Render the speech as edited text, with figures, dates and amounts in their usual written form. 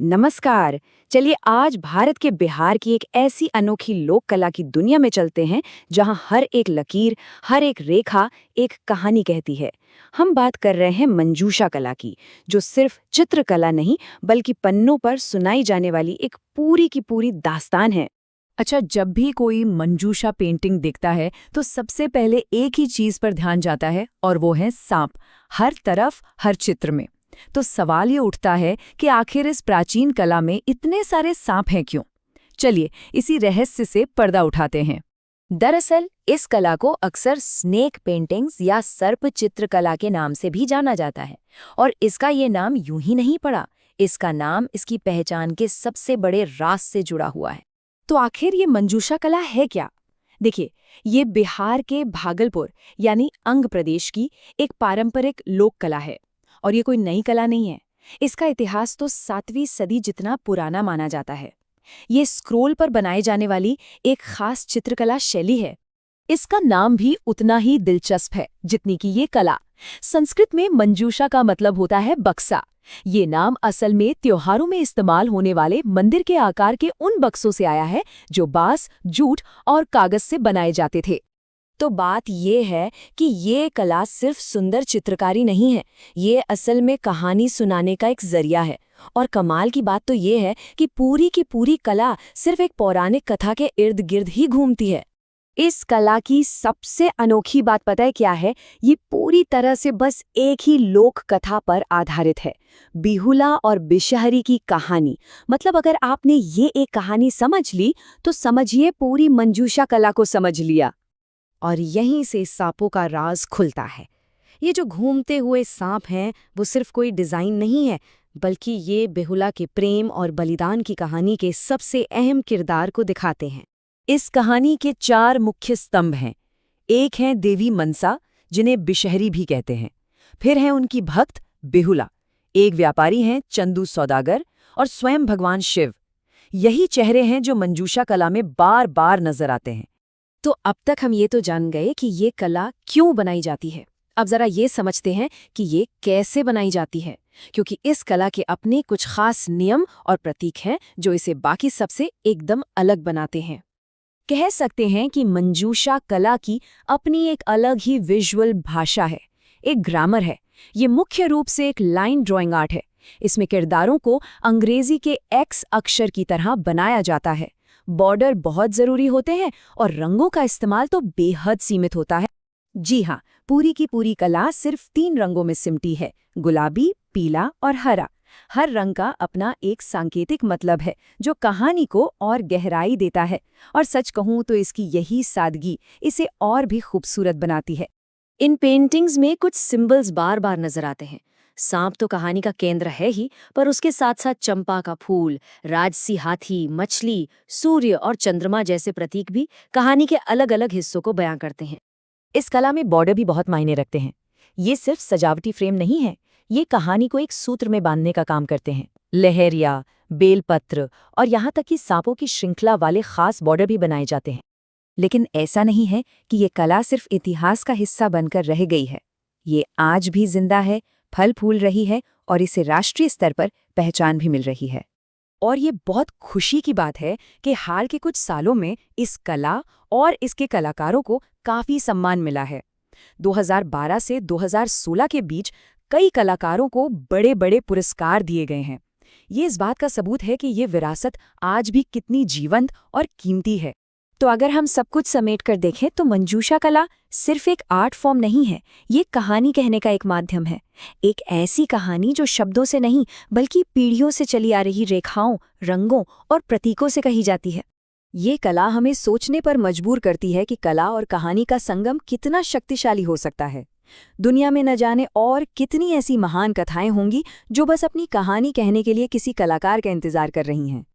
नमस्कार। चलिए आज भारत के बिहार की एक ऐसी अनोखी लोक कला की दुनिया में चलते हैं जहां हर एक लकीर, हर एक रेखा एक कहानी कहती है। हम बात कर रहे हैं मंजूषा कला की, जो सिर्फ चित्रकला नहीं बल्कि पन्नों पर सुनाई जाने वाली एक पूरी की पूरी दास्तान है। अच्छा, जब भी कोई मंजूषा पेंटिंग दिखता है तो सबसे पहले एक ही चीज पर ध्यान जाता है और वो है सांप। हर तरफ, हर चित्र में। तो सवाल ये उठता है कि आखिर इस प्राचीन कला में इतने सारे सांप हैं क्यों? चलिए इसी रहस्य से पर्दा उठाते हैं। दरअसल इस कला को अक्सर स्नेक पेंटिंग्स या सर्प चित्रकला के नाम से भी जाना जाता है। और इसका ये नाम यूं ही नहीं पड़ा, इसका नाम इसकी पहचान के सबसे बड़े राज से जुड़ा हुआ है। तो आखिर ये मंजूषा कला है क्या? देखिए, ये बिहार के भागलपुर यानी अंग प्रदेश की एक पारंपरिक लोक कला है। और ये कोई नई कला नहीं है। इसका इतिहास तो 7वीं सदी जितना पुराना माना जाता है। ये स्क्रोल पर बनाई जाने वाली एक खास चित्रकला शैली है। इसका नाम भी उतना ही दिलचस्प है जितनी कि ये कला। संस्कृत में मंजूषा का मतलब होता है बक्सा। ये नाम असल में त्योहारों में इस्तेमाल होने वाले मंदिर के आकार के उन बक्सों से आया है जो बांस, जूट और कागज से बनाए जाते थे। तो बात ये है कि ये कला सिर्फ सुंदर चित्रकारी नहीं है, ये असल में कहानी सुनाने का एक जरिया है। और कमाल की बात तो ये है कि पूरी की पूरी कला सिर्फ एक पौराणिक कथा के इर्द गिर्द ही घूमती है। इस कला की सबसे अनोखी बात पता है क्या है? ये पूरी तरह से बस एक ही लोक कथा पर आधारित है, बिहुला और बिशहरी की कहानी। मतलब अगर आपने ये एक कहानी समझ ली तो समझिए पूरी मंजूषा कला को समझ लिया। और यहीं से सांपों का राज खुलता है। ये जो घूमते हुए सांप हैं वो सिर्फ कोई डिज़ाइन नहीं है, बल्कि ये बेहुला के प्रेम और बलिदान की कहानी के सबसे अहम किरदार को दिखाते हैं। इस कहानी के 4 मुख्य स्तंभ हैं। एक हैं देवी मनसा, जिन्हें बिशहरी भी कहते हैं। फिर हैं उनकी भक्त बेहुला, एक व्यापारी हैं चंदू सौदागर, और स्वयं भगवान शिव। यही चेहरे हैं जो मंजूषा कला में बार बार नजर आते हैं। तो अब तक हम ये तो जान गए कि ये कला क्यों बनाई जाती है। अब जरा ये समझते हैं कि ये कैसे बनाई जाती है, क्योंकि इस कला के अपने कुछ खास नियम और प्रतीक हैं जो इसे बाकी सबसे एकदम अलग बनाते हैं। कह सकते हैं कि मंजूषा कला की अपनी एक अलग ही विजुअल भाषा है, एक ग्रामर है। ये मुख्य रूप से एक लाइन ड्राइंग आर्ट है। इसमें किरदारों को अंग्रेजी के एक्स अक्षर की तरह बनाया जाता है। बॉर्डर बहुत जरूरी होते हैं और रंगों का इस्तेमाल तो बेहद सीमित होता है। जी हाँ, पूरी की पूरी कला सिर्फ 3 रंगों में सिमटी है, गुलाबी, पीला और हरा। हर रंग का अपना एक सांकेतिक मतलब है जो कहानी को और गहराई देता है। और सच कहूँ तो इसकी यही सादगी इसे और भी खूबसूरत बनाती है। इन पेंटिंग्स में कुछ सिंबल्स बार बार नजर आते हैं। सांप तो कहानी का केंद्र है ही, पर उसके साथ साथ चंपा का फूल, राजसी हाथी, मछली, सूर्य और चंद्रमा जैसे प्रतीक भी कहानी के अलग अलग हिस्सों को बयां करते हैं। इस कला में बॉर्डर भी बहुत मायने रखते हैं। ये सिर्फ सजावटी फ्रेम नहीं है, ये कहानी को एक सूत्र में बांधने का काम करते हैं। लहरिया, बेलपत्र और यहाँ तक कि सांपों की श्रृंखला वाले खास बॉर्डर भी बनाए जाते हैं। लेकिन ऐसा नहीं है कि ये कला सिर्फ इतिहास का हिस्सा बनकर रह गई है। ये आज भी जिंदा है, फल फूल रही है और इसे राष्ट्रीय स्तर पर पहचान भी मिल रही है। और ये बहुत खुशी की बात है कि हाल के कुछ सालों में इस कला और इसके कलाकारों को काफ़ी सम्मान मिला है। 2012 से 2016 के बीच कई कलाकारों को बड़े बड़े पुरस्कार दिए गए हैं। ये इस बात का सबूत है कि ये विरासत आज भी कितनी जीवंत और कीमती है। तो अगर हम सब कुछ समेट कर देखें तो मंजूषा कला सिर्फ एक आर्ट फॉर्म नहीं है, ये कहानी कहने का एक माध्यम है। एक ऐसी कहानी जो शब्दों से नहीं बल्कि पीढ़ियों से चली आ रही रेखाओं, रंगों और प्रतीकों से कही जाती है। ये कला हमें सोचने पर मजबूर करती है कि कला और कहानी का संगम कितना शक्तिशाली हो सकता है। दुनिया में न जाने और कितनी ऐसी महान कथाएं होंगी जो बस अपनी कहानी कहने के लिए किसी कलाकार का इंतजार कर रही हैं।